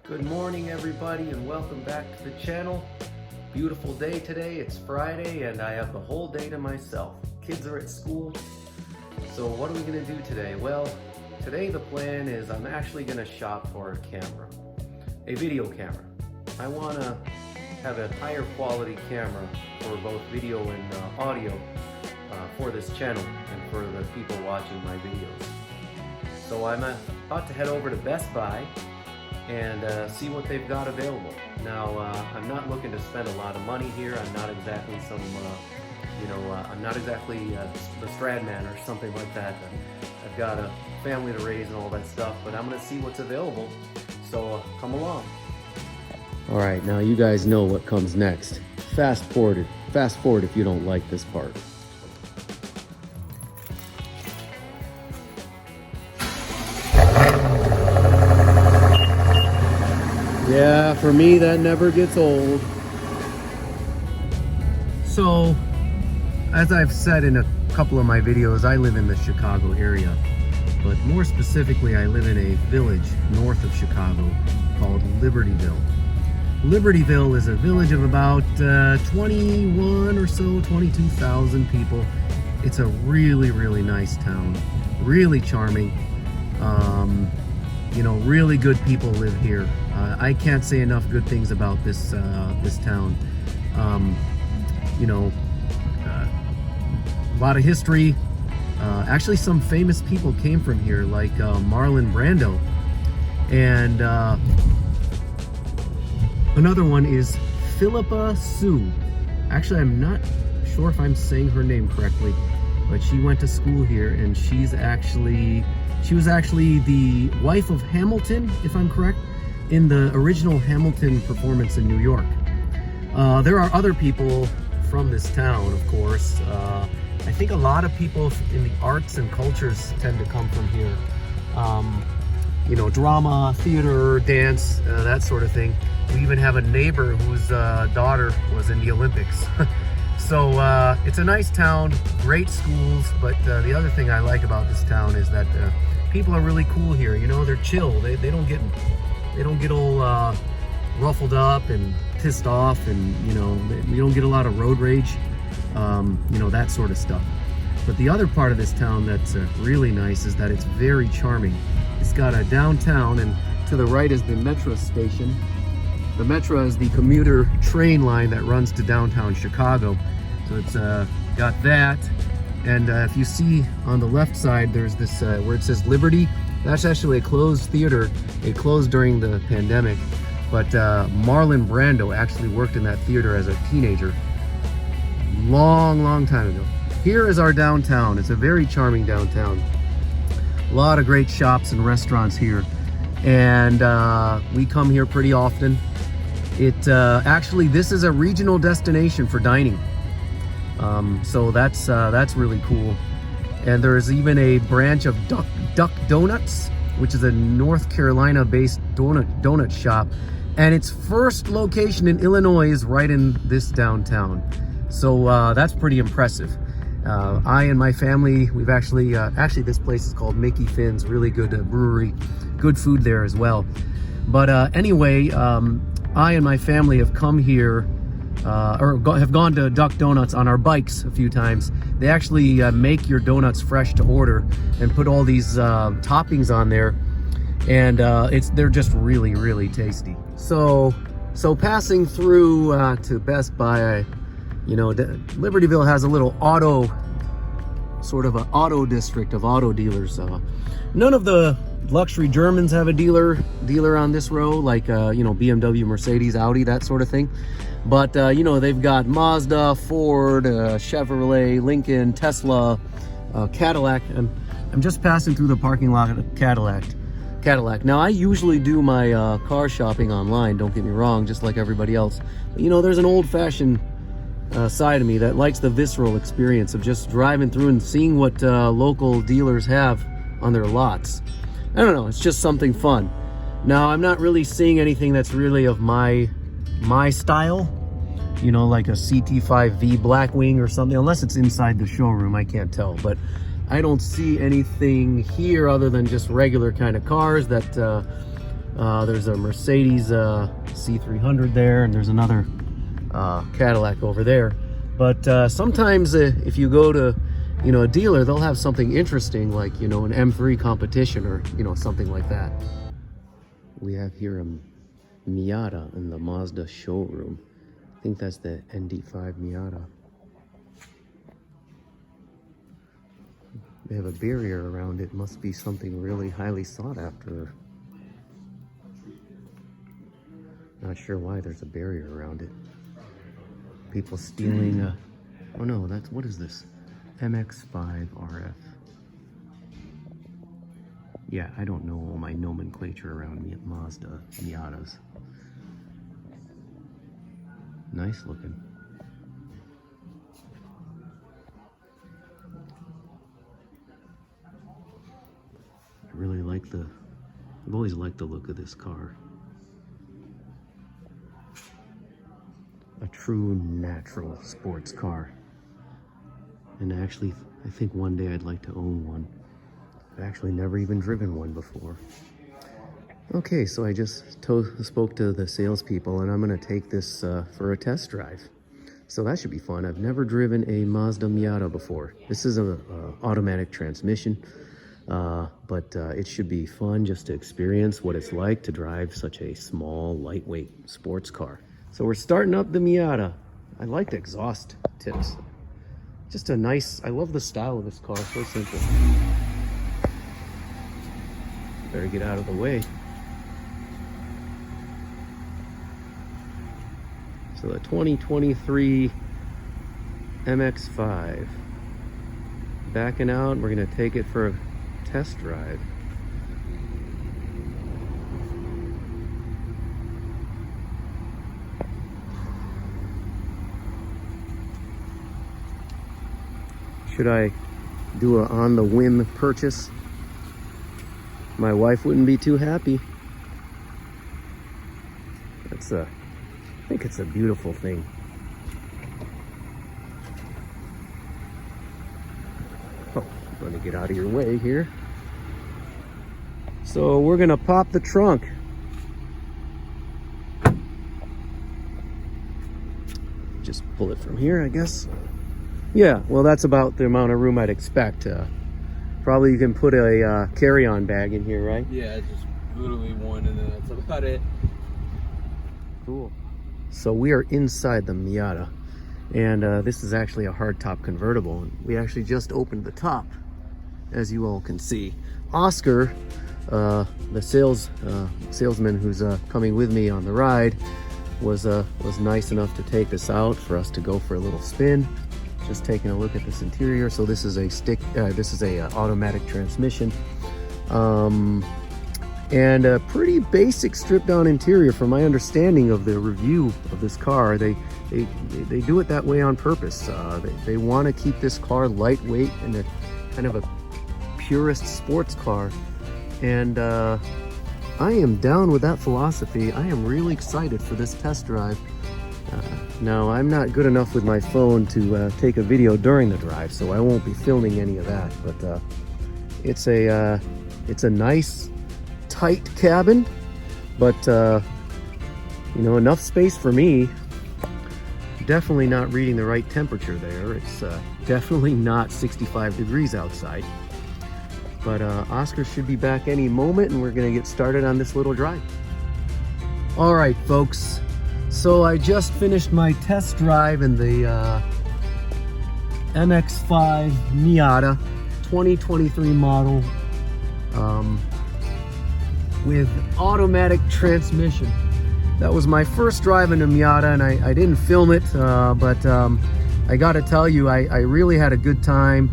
Good morning everybody and welcome back to the channel. Beautiful day today. It's Friday and I have the whole day to myself. Kids are at school. So what are we going to do today? Well, today the plan is I'm actually going to shop for a camera, a video camera. I want to have a higher quality camera for both video and audio for this channel and for the people watching my videos. So I'm about to head over to Best Buy and see what they've got available. Now, I'm not looking to spend a lot of money here. I'm not exactly some, I'm not exactly the Stradman or something like that. I've got a family to raise and all that stuff, but I'm gonna see what's available. So come along. All right, now you guys know what comes next. Fast forward if you don't like this part. Yeah, for me that never gets old. So, as I've said in a couple of my videos, I live in the Chicago area. But more specifically, I live in a village north of Chicago called Libertyville. Libertyville is a village of about 21 or so, 22,000 people. It's a really, really nice town. Really charming. Really good people live here. I can't say enough good things about this town. A lot of history. Actually, some famous people came from here, like Marlon Brando. And another one is Philippa Sue. Actually, I'm not sure if I'm saying her name correctly, but she went to school here, and she was actually the wife of Hamilton, if I'm correct, in the original Hamilton performance in New York. There are other people from this town, of course. I think a lot of people in the arts and cultures tend to come from here. Drama, theater, dance, that sort of thing. We even have a neighbor whose daughter was in the Olympics. So it's a nice town, great schools, but the other thing I like about this town is that people are really cool here. They're chill. They don't get all ruffled up and pissed off, and we don't get a lot of road rage, that sort of stuff. But the other part of this town that's really nice is that it's very charming. It's got a downtown, and to the right is the Metro station. The Metro is the commuter train line that runs to downtown Chicago. So it's got that. And if you see on the left side, there's this where it says Liberty. That's actually a closed theater. It closed during the pandemic. But Marlon Brando actually worked in that theater as a teenager. Long time ago. Here is our downtown. It's a very charming downtown. A lot of great shops and restaurants here. And we come here pretty often. Actually, this is a regional destination for dining. So that's really cool. And there's even a branch of Duck Donuts, which is a North Carolina-based donut shop. And its first location in Illinois is right in this downtown. So that's pretty impressive. I and my family, we've actually this place is called Mickey Finn's, really good brewery, good food there as well. But anyway, I and my family have come here, have gone to Duck Donuts on our bikes a few times. They actually make your donuts fresh to order and put all these toppings on there, and they're just really, really tasty. So passing through to Best Buy, Libertyville has a little sort of an auto district of auto dealers. None of the luxury Germans have a dealer on this row, like BMW, Mercedes, Audi, that sort of thing. But they've got Mazda, Ford, Chevrolet, Lincoln, Tesla, Cadillac. And I'm just passing through the parking lot of Cadillac. Now, I usually do my car shopping online, don't get me wrong, just like everybody else. But, there's an old-fashioned side of me that likes the visceral experience of just driving through and seeing what local dealers have on their lots. I don't know, it's just something fun. Now, I'm not really seeing anything that's really of my style, like a CT5V Blackwing or something, unless it's inside the showroom. I can't tell, but I don't see anything here other than just regular kind of cars that There's a Mercedes C300 there, and there's another Cadillac over there. But sometimes if you go to, you know, a dealer, they'll have something interesting, like, you know, an M3 competition or, you know, something like that. We have here a Miata in the Mazda showroom. I think that's the ND5 Miata. They have a barrier around it. Must be something really highly sought after. Not sure why there's a barrier around it. People stealing oh no, that's, what is this? MX-5 RF. Yeah, I don't know all my nomenclature around me at Mazda Miatas. Nice looking. I really like I've always liked the look of this car. A true natural sports car. And actually, I think one day I'd like to own one. I've actually never even driven one before. Okay, so I just spoke to the salespeople, and I'm gonna take this for a test drive. So that should be fun. I've never driven a Mazda Miata before. This is a automatic transmission, but it should be fun just to experience what it's like to drive such a small, lightweight sports car. So we're starting up the Miata. I like the exhaust tips. Just a nice, I love the style of this car, so simple. Better get out of the way. So the 2023 MX-5. Backing out, we're gonna take it for a test drive. Should I do a on-the-whim purchase? My wife wouldn't be too happy. I think it's a beautiful thing. Oh, I'm gonna get out of your way here. So we're gonna pop the trunk. Just pull it from here, I guess. Yeah, well, that's about the amount of room I'd expect. Probably you can put a carry-on bag in here, right? Yeah, just literally one, and then that's about it. Cool. So we are inside the Miata, and this is actually a hardtop convertible. We actually just opened the top, as you all can see. Oscar, the salesman who's coming with me on the ride, was nice enough to take us out for us to go for a little spin. Just taking a look at this interior. So this is a automatic transmission, and a pretty basic stripped down interior. From my understanding of the review of this car, they do it that way on purpose. They want to keep this car lightweight and a kind of a purist sports car, and I am down with that philosophy. I am really excited for this test drive. Now, I'm not good enough with my phone to take a video during the drive, so I won't be filming any of that. But it's a nice, tight cabin, but you know, enough space for me. Definitely not reading the right temperature there. It's definitely not 65 degrees outside. But Oscar should be back any moment, and we're gonna get started on this little drive. All right, folks. So I just finished my test drive in the MX-5 Miata 2023 model with automatic transmission. That was my first drive in a Miata, and I didn't film it, but I gotta tell you, I really had a good time.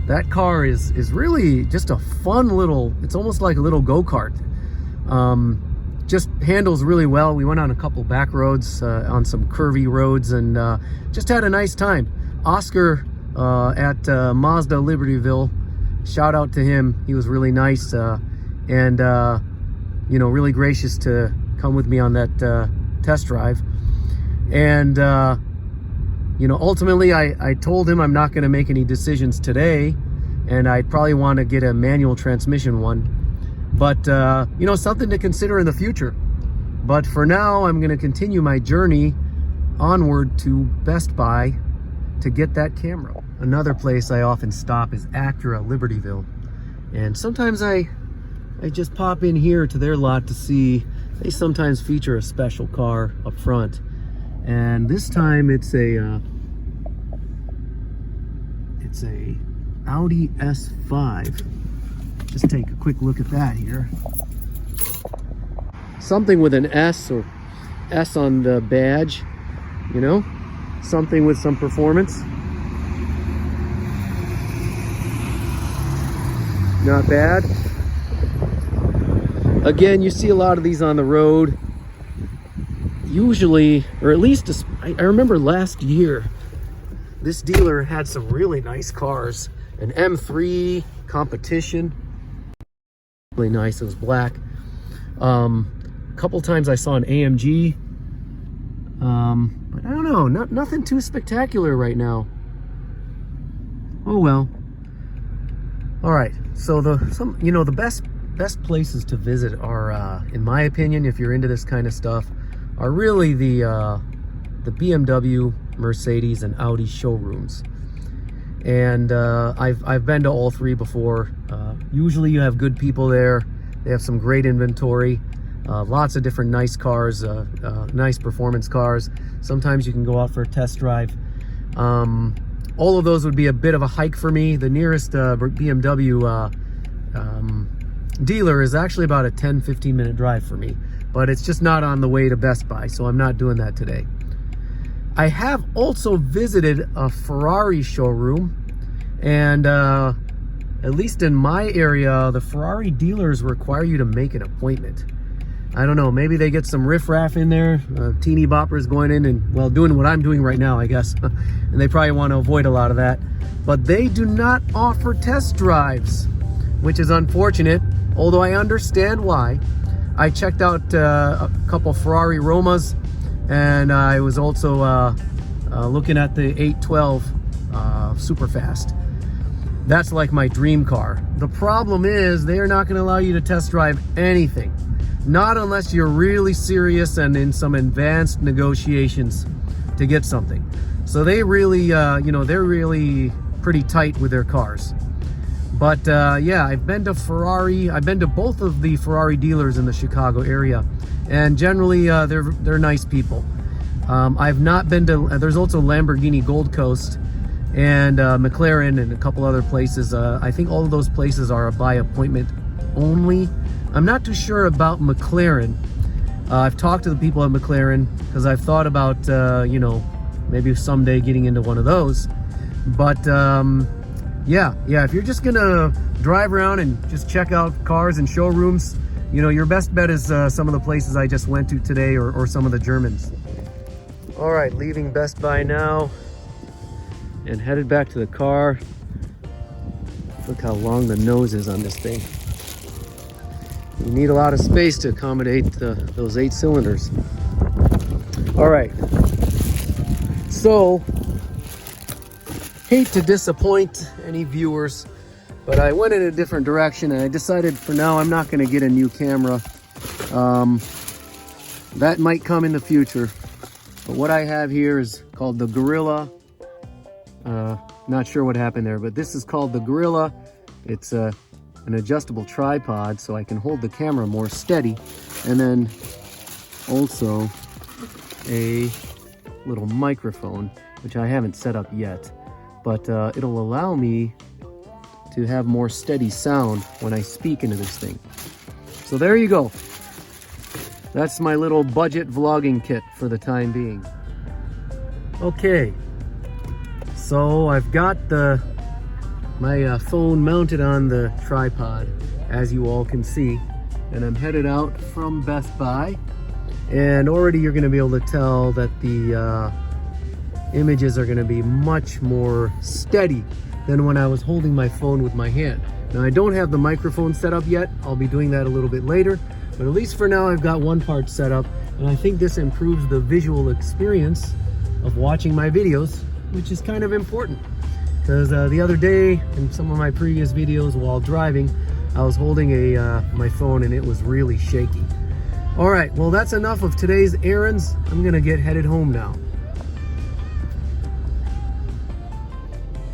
That car is really just a fun little, it's almost like a little go-kart. Just handles really well. We went on a couple back roads, on some curvy roads, and just had a nice time. Oscar at Mazda Libertyville, shout out to him. He was really nice, and you know, really gracious to come with me on that test drive. And you know, ultimately I told him I'm not going to make any decisions today, and I'd probably want to get a manual transmission one. But, you know, something to consider in the future. But for now, I'm going to continue my journey onward to Best Buy to get that camera. Another place I often stop is Acura Libertyville. And sometimes I just pop in here to their lot to see. They sometimes feature a special car up front. And this time it's a Audi S5. Just take a quick look at that here. Something with an S or S on the badge, you know? Something with some performance. Not bad. Again, you see a lot of these on the road. Usually, or at least I remember last year, this dealer had some really nice cars. An M3 competition. Really nice, it was black. A couple times I saw an AMG. But I don't know, nothing too spectacular right now. Oh well. All right, so the best places to visit are, in my opinion, if you're into this kind of stuff, are really the BMW, Mercedes, and Audi showrooms. And I've been to all three before. Usually you have good people there. They have some great inventory. Lots of different nice cars, nice performance cars. Sometimes you can go out for a test drive. All of those would be a bit of a hike for me. The nearest BMW dealer is actually about a 10-15 minute drive for me, but it's just not on the way to Best Buy, so I'm not doing that today. I have also visited a Ferrari showroom, and at least in my area, the Ferrari dealers require you to make an appointment. I don't know, maybe they get some riffraff in there, teeny boppers going in and, well, doing what I'm doing right now, I guess. And they probably want to avoid a lot of that. But they do not offer test drives, which is unfortunate, although I understand why. I checked out a couple Ferrari Romas, and I was also looking at the 812 Superfast. That's like my dream car. The problem is they are not going to allow you to test drive anything. Not unless you're really serious and in some advanced negotiations to get something. So they really, they're really pretty tight with their cars. But yeah, I've been to Ferrari. I've been to both of the Ferrari dealers in the Chicago area, and generally they're nice people. I've not been to. There's also Lamborghini Gold Coast and McLaren and a couple other places. I think all of those places are by appointment only. I'm not too sure about McLaren. I've talked to the people at McLaren because I've thought about, maybe someday getting into one of those. But yeah, if you're just gonna drive around and just check out cars and showrooms, your best bet is some of the places I just went to today, or some of the Germans. All right, leaving Best Buy now and headed back to the car. Look how long the nose is on this thing. You need a lot of space to accommodate those 8 cylinders. All right. So, hate to disappoint any viewers, but I went in a different direction, and I decided for now I'm not going to get a new camera. That might come in the future. But what I have here is called the Gorilla. Not sure what happened there, but this is called the Gorilla. It's an adjustable tripod, so I can hold the camera more steady, and then also a little microphone, which I haven't set up yet, but it'll allow me to have more steady sound when I speak into this thing. So there you go. That's my little budget vlogging kit for the time being. Okay, so I've got my phone mounted on the tripod, as you all can see, and I'm headed out from Best Buy, and already you're going to be able to tell that the images are going to be much more steady than when I was holding my phone with my hand. Now, I don't have the microphone set up yet. I'll be doing that a little bit later, but at least for now I've got one part set up, and I think this improves the visual experience of watching my videos, which is kind of important. Because the other day, in some of my previous videos while driving, I was holding my phone and it was really shaky. All right, well, that's enough of today's errands. I'm gonna get headed home now.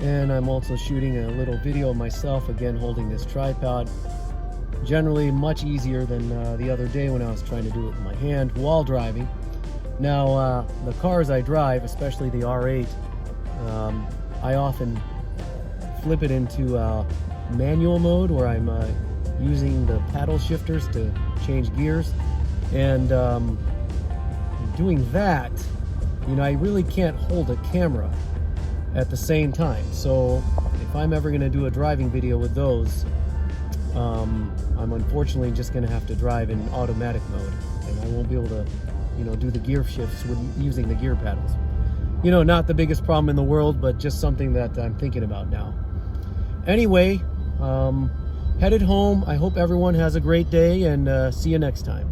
And I'm also shooting a little video of myself, again holding this tripod. Generally much easier than the other day when I was trying to do it with my hand while driving. Now, the cars I drive, especially the R8, I often flip it into manual mode where I'm using the paddle shifters to change gears. And doing that, you know, I really can't hold a camera at the same time. So if I'm ever going to do a driving video with those, I'm unfortunately just going to have to drive in automatic mode, and I won't be able to, you know, do the gear shifts with using the gear paddles. You know, not the biggest problem in the world, but just something that I'm thinking about now. Anyway, headed home. I hope everyone has a great day, and see you next time.